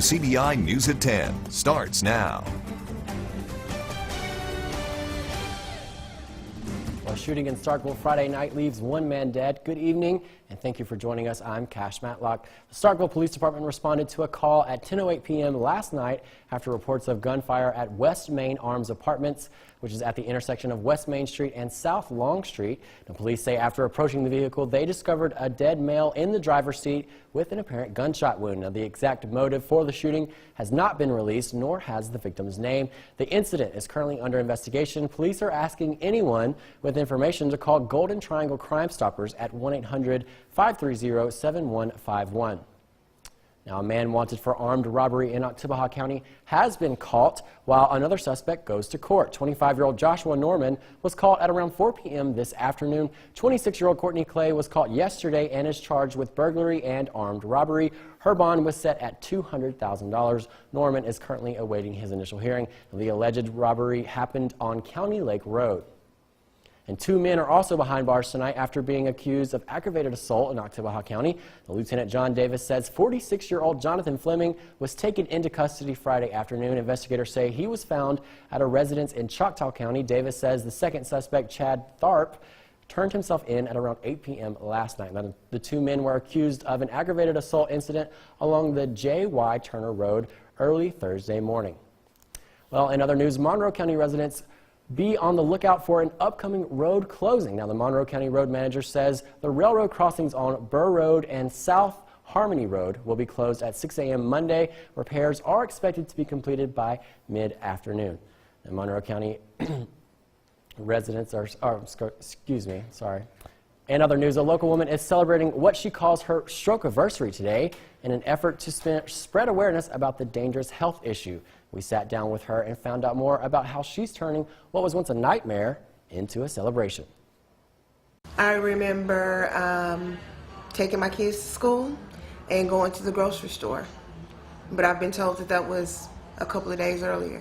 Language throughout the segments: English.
WCBI News at 10 starts now. A shooting in Starkville Friday night leaves one man dead. Good evening, and thank you for joining us. I'm Cash Matlock. The Starkville Police Department responded to a call at 10:08 p.m. last night after reports of gunfire at West Main Arms Apartments, which is at the intersection of West Main Street and South Long Street. The police say after approaching the vehicle, they discovered a dead male in the driver's seat with an apparent gunshot wound. Now, the exact motive for the shooting has not been released, nor has the victim's name. The incident is currently under investigation. Police are asking anyone with information to call Golden Triangle Crime Stoppers at 1-800-530-7151. Now, a man wanted for armed robbery in Oktibbeha County has been caught, while another suspect goes to court. 25-year-old Joshua Norman was caught at around 4 p.m. this afternoon. 26-year-old Courtney Clay was caught yesterday and is charged with burglary and armed robbery. Her bond was set at $200,000. Norman is currently awaiting his initial hearing. The alleged robbery happened on County Lake Road. And two men are also behind bars tonight after being accused of aggravated assault in Oktibbeha County. The Lieutenant John Davis says 46-year-old Jonathan Fleming was taken into custody Friday afternoon. Investigators say he was found at a residence in Choctaw County. Davis says the second suspect, Chad Tharp, turned himself in at around 8 p.m. last night. Now, the two men were accused of an aggravated assault incident along the J.Y. Turner Road early Thursday morning. Well, in other news, Monroe County residents be on the lookout for an upcoming road closing. Now, the Monroe County road manager says the railroad crossings on Burr Road and South Harmony Road will be closed at 6 a.m. Monday. Repairs are expected to be completed by mid-afternoon. The Monroe County residents are, In other news, a local woman is celebrating what she calls her stroke anniversary today in an effort to spread awareness about the dangerous health issue. We sat down with her and found out more about how she's turning what was once a nightmare into a celebration. I remember taking my kids to school and going to the grocery store, but I've been told that that was a couple of days earlier.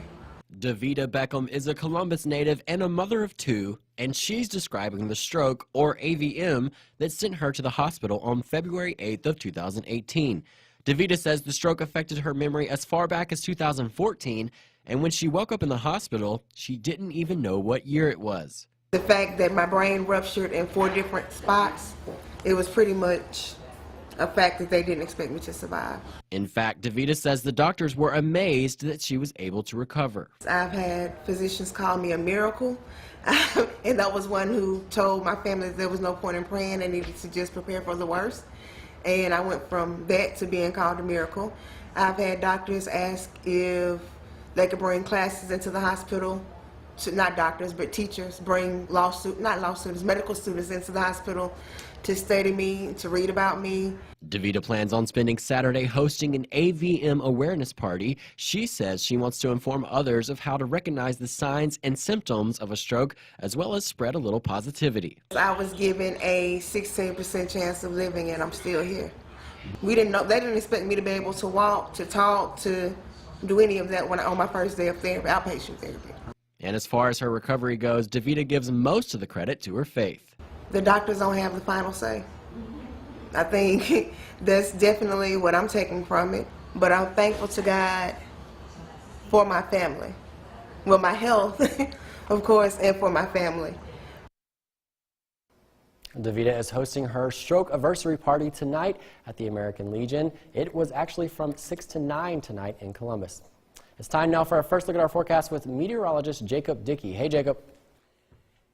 Davita Beckham is a Columbus native and a mother of two, and she's describing the stroke, or AVM, that sent her to the hospital on February 8th of 2018. Davita says the stroke affected her memory as far back as 2014, and when she woke up in the hospital, she didn't even know what year it was. The fact that my brain ruptured in 4 different spots, it was pretty much a fact that they didn't expect me to survive. In fact, Davita says the doctors were amazed that she was able to recover. I've had physicians call me a miracle, and I was one who told my family that there was no point in praying and needed to just prepare for the worst. And I went from that to being called a miracle. I've had doctors ask if they could bring classes into the hospital, not doctors, but teachers, bring medical students into the hospital to study me, to read about me. Davita plans on spending Saturday hosting an AVM awareness party. She says she wants to inform others of how to recognize the signs and symptoms of a stroke, as well as spread a little positivity. I was given a 16% chance of living, and I'm still here. We didn't know, they didn't expect me to be able to walk, to talk, to do any of that on my first day of therapy, outpatient therapy. And as far as her recovery goes, Davita gives most of the credit to her faith. The doctors don't have the final say. I think that's definitely what I'm taking from it. But I'm thankful to God for my family. Well, my health, of course, and for my family. Davita is hosting her stroke anniversary party tonight at the American Legion. It was actually from 6 to 9 tonight in Columbus. It's time now for our first look at our forecast with meteorologist Jacob Dickey. Hey, Jacob.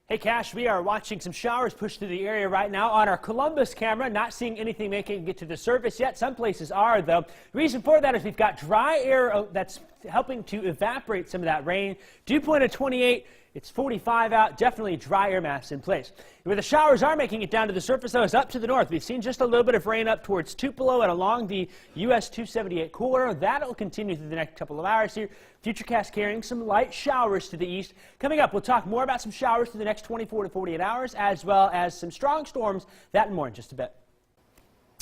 Hey, Cash, we are watching some showers push through the area right now on our Columbus camera. Not seeing anything making it get to the surface yet. Some places are, though. The reason for that is we've got dry air that's helping to evaporate some of that rain. Dew point of 28. It's 45 out, definitely dry air mass in place. Where the showers are making it down to the surface, though, is up to the north. We've seen just a little bit of rain up towards Tupelo and along the US 278 corridor. That'll continue through the next couple of hours here. Futurecast carrying some light showers to the east. Coming up, we'll talk more about some showers through the next 24 to 48 hours, as well as some strong storms. That and more in just a bit.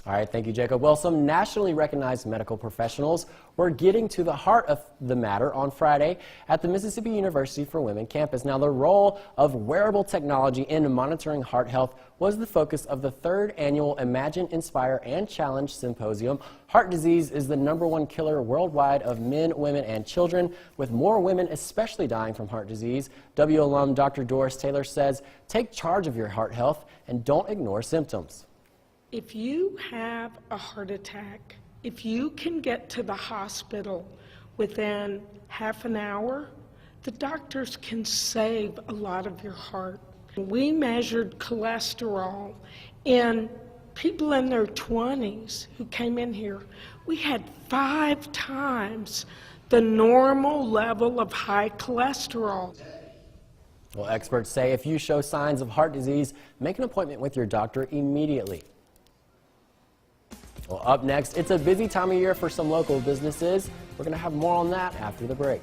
All right, thank you, Jacob. Well, some nationally recognized medical professionals were getting to the heart of the matter on Friday at the Mississippi University for Women campus. Now, the role of wearable technology in monitoring heart health was the focus of the third annual Imagine, Inspire, and Challenge Symposium. Heart disease is the #1 killer worldwide of men, women, and children, with more women especially dying from heart disease. W alum Dr. Doris Taylor says, take charge of your heart health and don't ignore symptoms. If you have a heart attack, if you can get to the hospital within half an hour, the doctors can save a lot of your heart. We measured cholesterol in people in their 20s who came in here. We had 5 times the normal level of high cholesterol. Well, experts say if you show signs of heart disease, make an appointment with your doctor immediately. Well, up next, it's a busy time of year for some local businesses. We're going to have more on that after the break.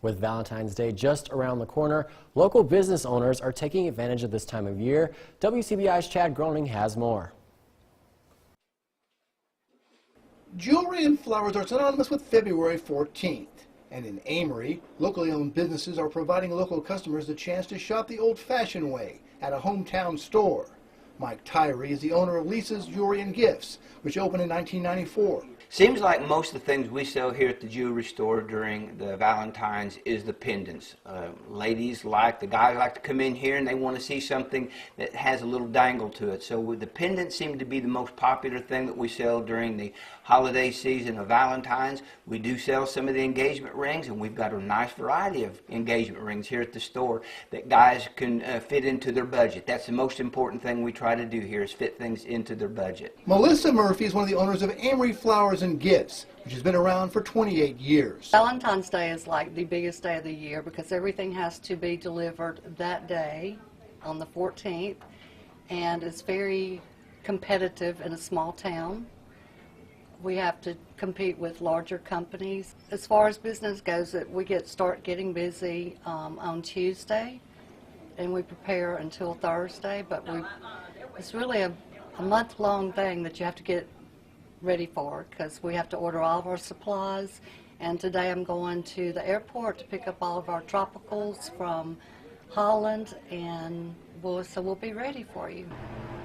With Valentine's Day just around the corner, local business owners are taking advantage of this time of year. WCBI's Chad Groening has more. Jewelry and flowers are synonymous with February 14th. And in Amory, locally owned businesses are providing local customers the chance to shop the old-fashioned way at a hometown store. Mike Tyree is the owner of Lisa's Jewelry and Gifts, which opened in 1994. Seems like most of the things we sell here at the jewelry store during the Valentine's is the pendants. The guys like to come in here and they want to see something that has a little dangle to it. So the pendants seem to be the most popular thing that we sell during the holiday season of Valentine's. We do sell some of the engagement rings, and we've got a nice variety of engagement rings here at the store that guys can fit into their budget. That's the most important thing we try to do here, is fit things into their budget. Melissa Murphy is one of the owners of Amory Flowers and Gifts, which has been around for 28 years. Valentine's Day is like the biggest day of the year because everything has to be delivered that day on the 14th, and it's very competitive in a small town. We have to compete with larger companies. As far as business goes, we start getting busy on Tuesday, and we prepare until Thursday, but it's really a month-long thing that you have to get ready for, because we have to order all of our supplies. And today I'm going to the airport to pick up all of our tropicals from Holland, and we'll be ready for you.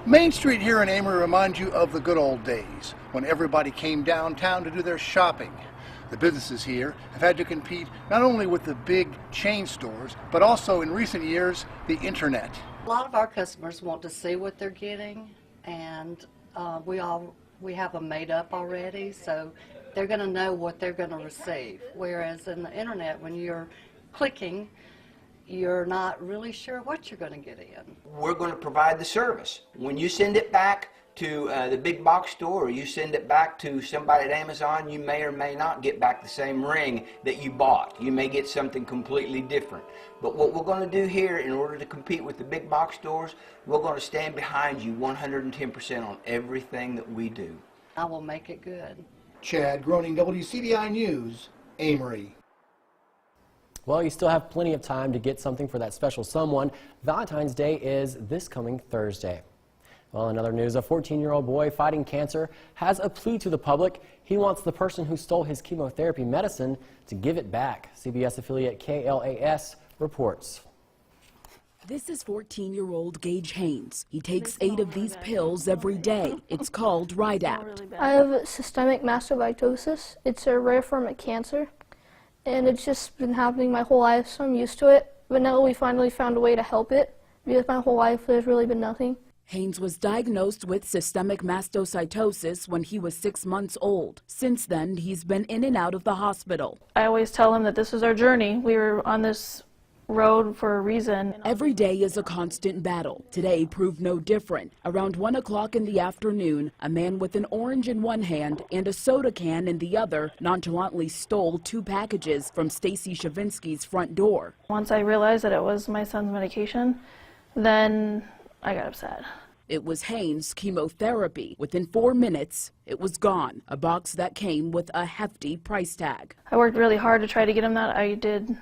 Main Street here in Amory reminds you of the good old days when everybody came downtown to do their shopping. The businesses here have had to compete not only with the big chain stores, but also in recent years, the internet. A lot of our customers want to see what they're getting, and we have them made up already, so they're going to know what they're going to receive. Whereas in the internet, when you're clicking, you're not really sure what you're going to get in. We're going to provide the service. When you send it back to the big box store, or you send it back to somebody at Amazon, you may or may not get back the same ring that you bought. You may get something completely different. But what we're going to do here, in order to compete with the big box stores, we're going to stand behind you 110% on everything that we do. I will make it good. Chad Groening, WCBI News, Amory. Well, you still have plenty of time to get something for that special someone. Valentine's Day is this coming Thursday. Well, in other news, a 14-year-old boy fighting cancer has a plea to the public. He wants the person who stole his chemotherapy medicine to give it back. CBS affiliate KLAS reports. This is 14-year-old Gage Haynes. He takes 8 of these pills every day. It's called Rydapt. I have systemic mastocytosis. It's a rare form of cancer, and it's just been happening my whole life, so I'm used to it. But now we finally found a way to help it, because my whole life there's really been nothing. Haynes was diagnosed with systemic mastocytosis when he was 6 months old. Since then, he's been in and out of the hospital. I always tell him that this is our journey. We were on this road for a reason. Every day is a constant battle. Today proved no different. Around 1 o'clock in the afternoon, a man with an orange in one hand and a soda can in the other nonchalantly stole 2 packages from Stacy Shavinsky's front door. Once I realized that it was my son's medication, then I got upset. It was Haynes' chemotherapy. Within 4 minutes, it was gone. A box that came with a hefty price tag. I worked really hard to try to get him that. I did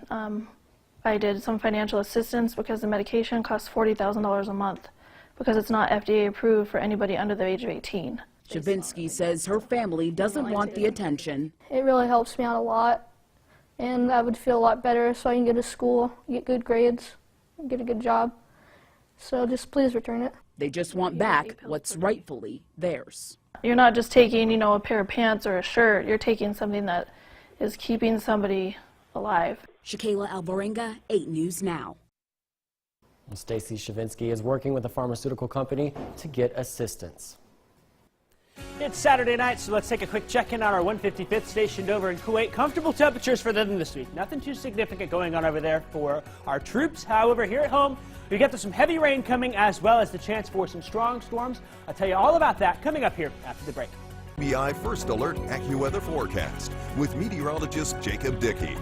some financial assistance because the medication costs $40,000 a month because it's not FDA approved for anybody under the age of 18. Shavinsky says her family doesn't want the attention. It really helps me out a lot, and I would feel a lot better so I can go to school, get good grades, get a good job. So just please return it. They just want back what's rightfully theirs. You're not just taking, you know, a pair of pants or a shirt. You're taking something that is keeping somebody alive. Shakayla Alvarenga, 8 News Now. Stacy Shavinsky is working with a pharmaceutical company to get assistance. It's Saturday night, so let's take a quick check-in on our 155th stationed over in Kuwait. Comfortable temperatures for them this week. Nothing too significant going on over there for our troops. However, here at home, we got some heavy rain coming as well as the chance for some strong storms. I'll tell you all about that coming up here after the break. WCBI First Alert AccuWeather Forecast with meteorologist Jacob Dickey.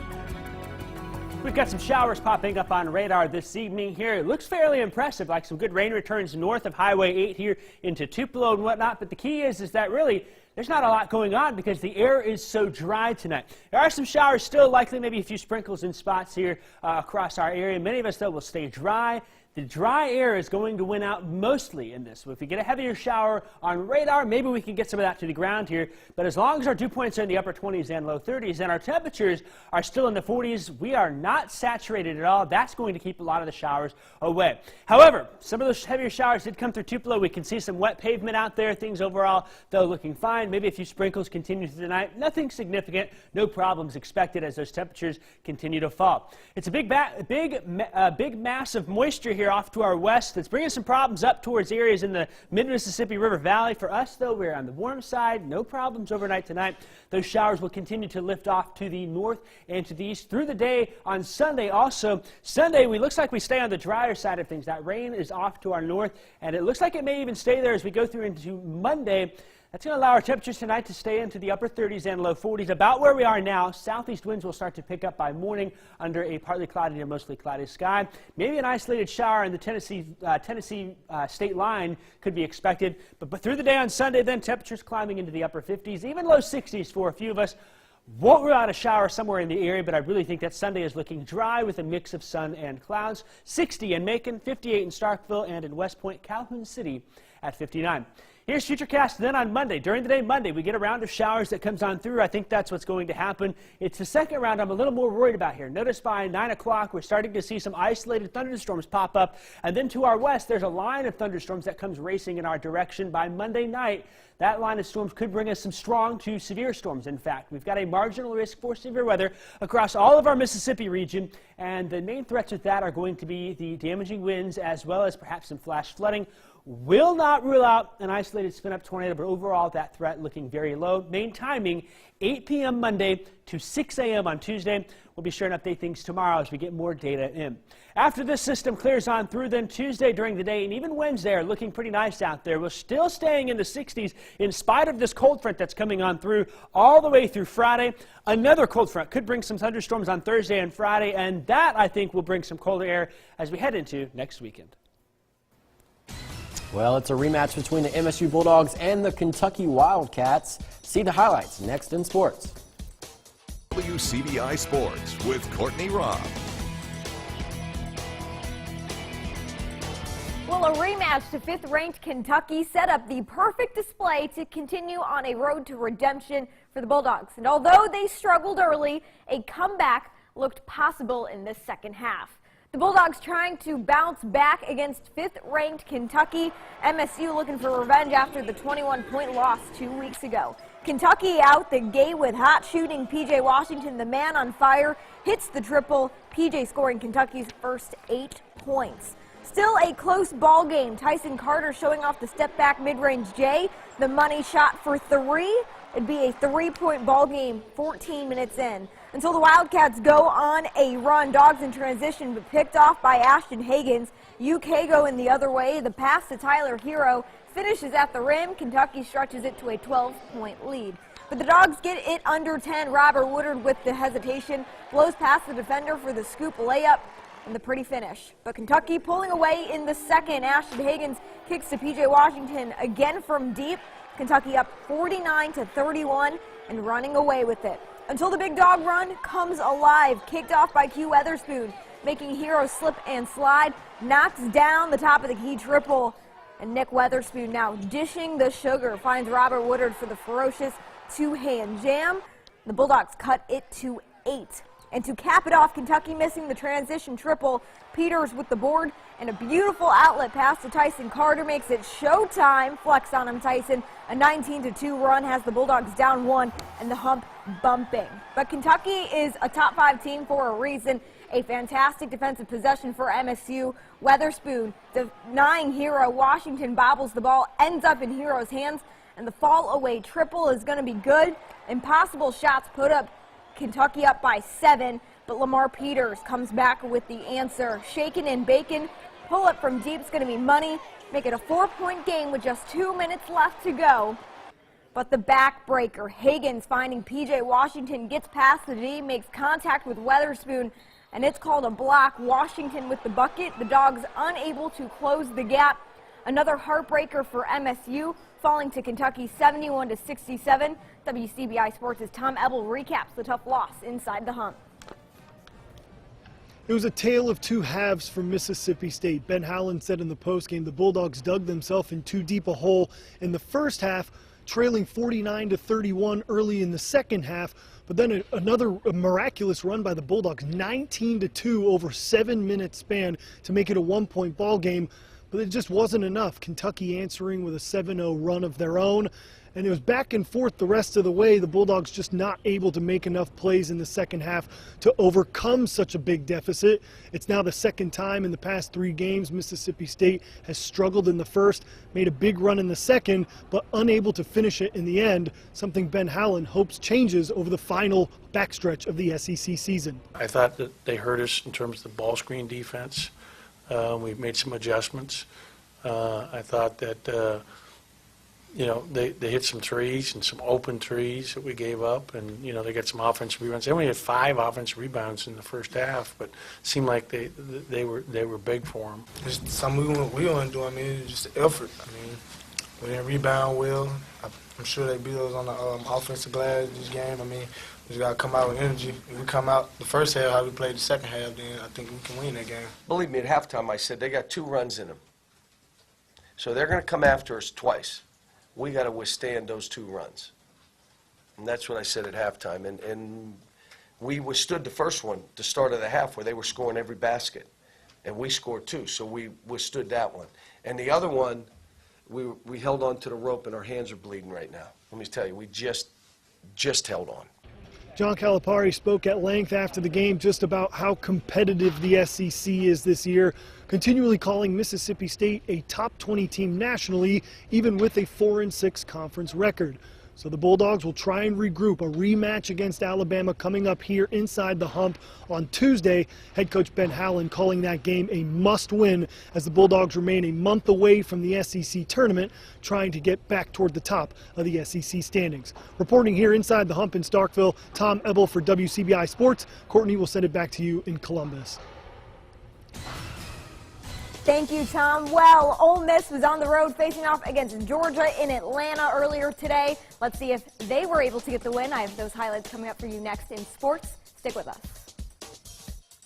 We've got some showers popping up on radar this evening here. It looks fairly impressive, like some good rain returns north of Highway 8 here into Tupelo and whatnot. But the key is that really there's not a lot going on because the air is so dry tonight. There are some showers still, likely maybe a few sprinkles in spots here across our area. Many of us, though, will stay dry. The dry air is going to win out mostly in this. So if we get a heavier shower on radar, maybe we can get some of that to the ground here. But as long as our dew points are in the upper 20s and low 30s and our temperatures are still in the 40s, we are not saturated at all. That's going to keep a lot of the showers away. However, some of those heavier showers did come through Tupelo. We can see some wet pavement out there. Things overall, though, looking fine. Maybe a few sprinkles continue through the night. Nothing significant. No problems expected as those temperatures continue to fall. It's a big mass of moisture here off to our west that's bringing some problems up towards areas in the mid-Mississippi River Valley. For us, though, we're on the warm side. No problems overnight tonight. Those showers will continue to lift off to the north and to the east through the day on Sunday. Also, Sunday, looks like we stay on the drier side of things. That rain is off to our north, and it looks like it may even stay there as we go through into Monday. That's going to allow our temperatures tonight to stay into the upper 30s and low 40s, about where we are now. Southeast winds will start to pick up by morning under a partly cloudy to mostly cloudy sky. Maybe an isolated shower in the Tennessee state line could be expected. But through the day on Sunday, then temperatures climbing into the upper 50s, even low 60s for a few of us. Won't rule out a shower somewhere in the area, but I really think that Sunday is looking dry with a mix of sun and clouds. 60 in Macon, 58 in Starkville, and in West Point, Calhoun City at 59. Here's Futurecast then on Monday. During the day Monday, we get a round of showers that comes on through. I think that's what's going to happen. It's the second round I'm a little more worried about here. Notice by 9 o'clock, we're starting to see some isolated thunderstorms pop up. And then to our west, there's a line of thunderstorms that comes racing in our direction. By Monday night, that line of storms could bring us some strong to severe storms. In fact, we've got a marginal risk for severe weather across all of our Mississippi region. And the main threats with that are going to be the damaging winds as well as perhaps some flash flooding. Will not rule out an isolated spin-up tornado, but overall that threat looking very low. Main timing, 8 p.m. Monday to 6 a.m. on Tuesday. We'll be sure and update things tomorrow as we get more data in. After this system clears on through, then Tuesday during the day and even Wednesday are looking pretty nice out there. We're still staying in the 60s in spite of this cold front that's coming on through all the way through Friday. Another cold front could bring some thunderstorms on Thursday and Friday, and that, I think, will bring some colder air as we head into next weekend. Well, it's a rematch between the MSU Bulldogs and the Kentucky Wildcats. See the highlights next in sports. WCBI Sports with Courtney Robb. Well, a rematch to fifth-ranked Kentucky set up the perfect display to continue on a road to redemption for the Bulldogs. And although they struggled early, a comeback looked possible in this second half. The Bulldogs trying to bounce back against fifth-ranked Kentucky. MSU looking for revenge after the 21-point loss 2 weeks ago. Kentucky out the gate with hot shooting. P.J. Washington, the man on fire, hits the triple. P.J. scoring Kentucky's first 8 points. Still a close ball game. Tyson Carter showing off the step-back mid-range J. The money shot for 3. It'd be a 3-point ball game 14 minutes in. Until the Wildcats go on a run. Dogs in transition, but picked off by Ashton Higgins. UK going the other way. The pass to Tyler Hero finishes at the rim. Kentucky stretches it to a 12-point lead. But the Dogs get it under 10. Robert Woodard with the hesitation. Blows past the defender for the scoop layup and the pretty finish. But Kentucky pulling away in the second. Ashton Higgins kicks to P.J. Washington again from deep. Kentucky up 49-31 and running away with it. Until the big dog run comes alive. Kicked off by Q Weatherspoon, making Hero slip and slide. Knocks down the top of the key triple. And Nick Weatherspoon now dishing the sugar, finds Robert Woodard for the ferocious two-hand jam. The Bulldogs cut it to 8. And to cap it off, Kentucky missing the transition triple. Peters with the board, and a beautiful outlet pass to Tyson Carter makes it showtime. Flex on him, Tyson. A 19-2 run has the Bulldogs down 1 and the hump bumping. But Kentucky is a top 5 team for a reason. A fantastic defensive possession for MSU. Weatherspoon denying Hero. Washington bobbles the ball, ends up in Hero's hands, and the fall away triple is going to be good. Impossible shots put up Kentucky up by 7, but Lamar Peters comes back with the answer. Shaken and bacon, pull up from deep is going to be money. Make it a 4-point game with just 2 minutes left to go. But the backbreaker, Higgins finding PJ Washington, gets past the D, makes contact with Weatherspoon, and it's called a block. Washington with the bucket. The Dogs unable to close the gap. Another heartbreaker for MSU, falling to Kentucky 71-67. WCBI Sports' Tom Ebel recaps the tough loss inside the hump. It was a tale of two halves for Mississippi State. Ben Howland said in the postgame the Bulldogs dug themselves in too deep a hole in the first half, trailing 49-31 early in the second half. But then another miraculous run by the Bulldogs, 19-2 over 7-minute span to make it a 1-point ball game. But it just wasn't enough. Kentucky answering with a 7-0 run of their own. And it was back and forth the rest of the way. The Bulldogs just not able to make enough plays in the second half to overcome such a big deficit. It's now the second time in the past 3 games Mississippi State has struggled in the first, made a big run in the second, but unable to finish it in the end, something Ben Howland hopes changes over the final backstretch of the SEC season. I thought that they hurt us in terms of the ball screen defense. We've made some adjustments. I thought that they hit some threes and some open threes that we gave up, and they got some offensive rebounds. They only had 5 offensive rebounds in the first half, but it seemed like they were big for them. It's something we want to do. I mean, it's just effort. I mean, we didn't rebound well. I'm sure they beat us on the offensive glass this game. I mean, we just got to come out with energy. If we come out the first half how we played the second half, then I think we can win that game. Believe me, at halftime I said they got 2 runs in them. So they're going to come after us twice. We got to withstand those 2 runs. And that's what I said at halftime. And we withstood the first one, the start of the half, where they were scoring every basket. And we scored 2, so we withstood that one. And the other one, we held on to the rope, and our hands are bleeding right now. Let me tell you, we just held on. John Calipari spoke at length after the game just about how competitive the SEC is this year, continually calling Mississippi State a top 20 team nationally, even with a 4-6 conference record. So the Bulldogs will try and regroup. A rematch against Alabama coming up here inside the hump on Tuesday. Head coach Ben Howland calling that game a must-win as the Bulldogs remain a month away from the SEC tournament, trying to get back toward the top of the SEC standings. Reporting here inside the hump in Starkville, Tom Ebel for WCBI Sports. Courtney will send it back to you in Columbus. Thank you, Tom. Well, Ole Miss was on the road facing off against Georgia in Atlanta earlier today. Let's see if they were able to get the win. I have those highlights coming up for you next in sports. Stick with us.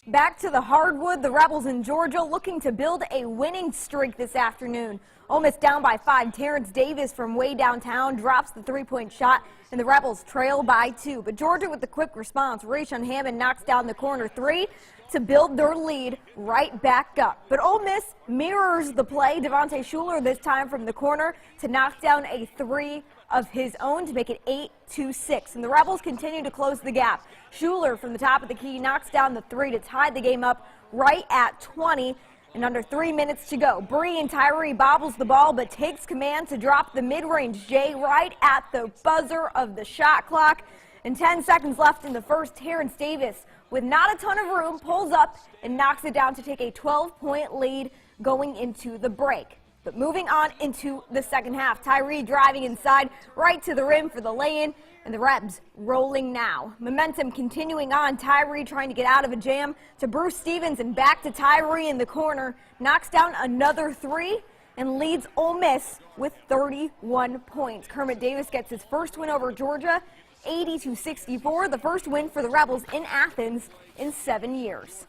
Back to the hardwood, the Rebels in Georgia looking to build a winning streak this afternoon. Ole Miss down by 5. Terrence Davis from way downtown drops the 3-point shot, and the Rebels trail by 2. But Georgia with the quick response. Rayshon Hammond knocks down the corner 3 to build their lead right back up. But Ole Miss mirrors the play. Devontae Shuler this time from the corner to knock down a 3 of his own to make it 8-6. And the Rebels continue to close the gap. Shuler from the top of the key knocks down the 3 to tie the game up right at 20. And under 3 minutes to go, Bree and Tyree bobbles the ball but takes command to drop the mid-range J right at the buzzer of the shot clock. And 10 seconds left in the first, Terrence Davis, with not a ton of room, pulls up and knocks it down to take a 12-point lead going into the break. But moving on into the second half, Tyree driving inside right to the rim for the lay-in, and the Rebs rolling now. Momentum continuing on. Tyree trying to get out of a jam to Bruce Stevens and back to Tyree in the corner. Knocks down another 3 and leads Ole Miss with 31 points. Kermit Davis gets his first win over Georgia, 80-64, the first win for the Rebels in Athens in 7 years.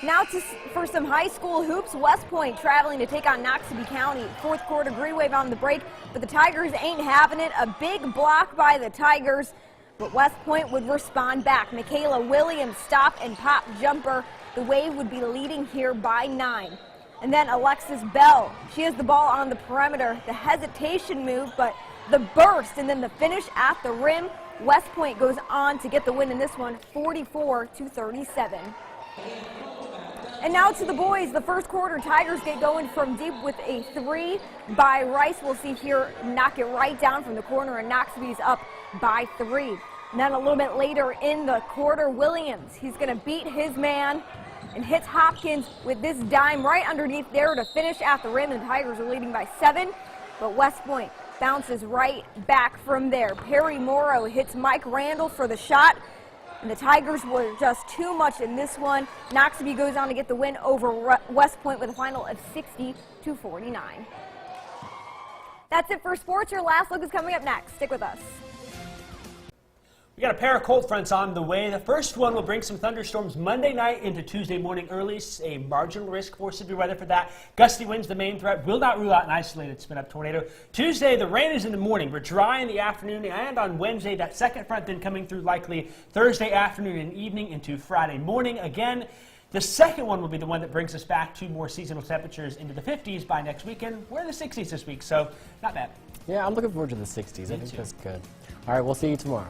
For some high school hoops, West Point traveling to take on Noxubee County. Fourth quarter, Green Wave on the break, but the Tigers ain't having it. A big block by the Tigers, but West Point would respond back. Michaela Williams stop and pop jumper. The Wave would be leading here by 9. And then Alexis Bell, she has the ball on the perimeter. The hesitation move, but the burst and then the finish at the rim. West Point goes on to get the win in this one, 44-37. And now to the boys. The first quarter, Tigers get going from deep with a 3 by Rice. We'll see here, knock it right down from the corner, and Noxubee's up by 3. And then a little bit later in the quarter, Williams, he's going to beat his man and hits Hopkins with this dime right underneath there to finish at the rim, and the Tigers are leading by 7. But West Point bounces right back from there. Perry Morrow hits Mike Randall for the shot. And the Tigers were just too much in this one. Noxubee goes on to get the win over West Point with a final of 60-49. That's it for sports. Your last look is coming up next. Stick with us. We got a pair of cold fronts on the way. The first one will bring some thunderstorms Monday night into Tuesday morning early. A marginal risk for severe weather for that. Gusty winds, the main threat. Will not rule out an isolated spin-up tornado. Tuesday, the rain is in the morning. We're dry in the afternoon, and on Wednesday, that second front then coming through likely Thursday afternoon and evening into Friday morning. Again, the second one will be the one that brings us back to more seasonal temperatures into the 50s by next weekend. We're in the 60s this week, so not bad. Yeah, I'm looking forward to the 60s. I think that's good. All right, we'll see you tomorrow.